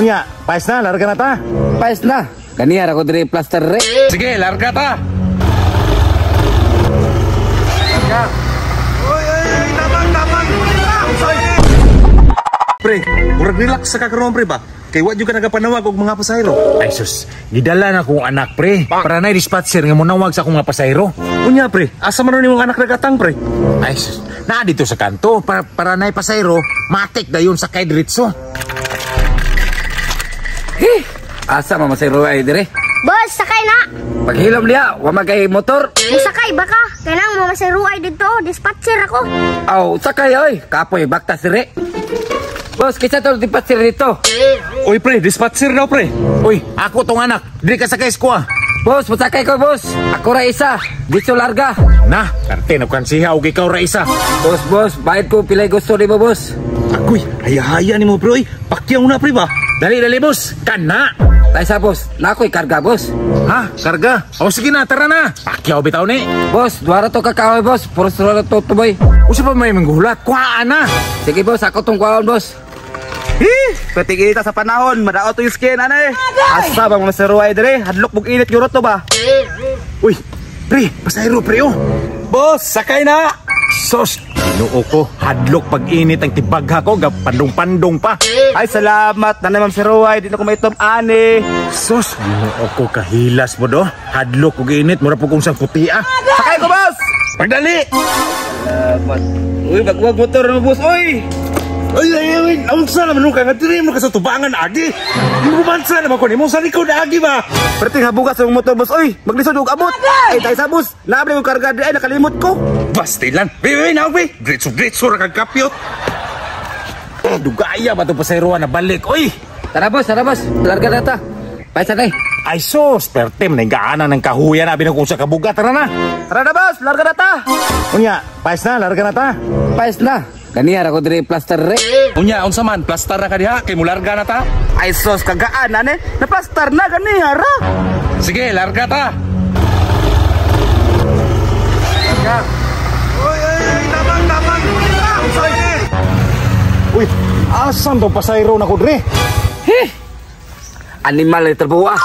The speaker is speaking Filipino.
Unya, pais na, larga na ta. Pais na. Kaniya ako diri plaster re. Sige, larga ta. Larga. Oy, tabang. Pre, murag relax sa kakaroon pre ba? Kay wa jud ka nagapanawag og mga pasahero. Ay sus, gidala na akong anak pre. Para na dispatcher nga monawag sa akong mga pasahero. Unya pre, asa man nimong anak nagatang pre? Ay sus, na dito sa kanto para na pasahero, matik dayon sa kay diretso. Asa mamasayro ay dire? Boss, sakay na. Paghilom liya, wa magay motor. Musakay baka. Kailangan mo masiruay dito. Dispatcher ako. Aw, sakay oy. Kapoy baktas dire. Boss, kisa to dispatcher dito. Uy pre, dispatcher daw pre. Uy, ako tong anak. Dili ka sakay ko ah. Boss, masakay ko boss. Ako ra isa. Dito larga. Na, karte na kan siya og ikaw ra isa. Boss, bayad ko pilay gusto di mo boss. Agoy, haya-haya ni mo pre. Uy, pakyaw na pre ba? Dali boss. Kana. Taisa boss, nakoy karga boss. Ha? Karga? O sige na, tara na. Pakyaw bitaw ni. Boss, duara to kakahoy boss. Puro sura to tuboy. Usa pa may manggulat. Kuhaan na. Sige boss, ako tong kuhaan boss. Patigil ta sa panahon, madaot to yung skin ane. Asa bang maseruay dire? Hadlok bug init yurot to ba? Uy, pre, pasahero pre oh. Boss, sakay na. Sos, inuo ko, hadlok pag init ang tibagha ko, pandong-pandong pa. Ay salamat na naman seruay, di na ko maitom ani. Sos, inuo ko kahilas mo do. Hadlok kog init, mura po kong sang puti ah. Sakay ko boss. Pagdali. Uy, bagwag motor mo boss, uy. Ay, naunsa naman nung kangatiri mo ka sa tubangan agi. Imubansa naman ko ni mo sa likod agi ba? Perting habugas sa motor boss, uy. Maglisod og abot. Ay, tayo sa boss. Naabli ko karga di ay nakalimot ko. Bastilan. Wait, now, wait. Gritso, rakagkapyot. Dugaya ba ito pasayroan na balik? Uy! Tara boss, larga na ta. Paisa na. Ay sos, pertem, nagaanan ng kahuyan na binakong sa kabuga. Tara na. Tara na boss, larga na ta. Unya, pais na, larga na ta. Pais na. Kaniya ako diri plaster re. Unya, unsa man, plaster na ka diha, kay mo larga na ta. Ay sos, kagaan ane. Naplastar na gani hara. Sige, larga ta. Larga. Uy, tabang. Uy, asan daw pasayro na ko dre? Animal na terbuah.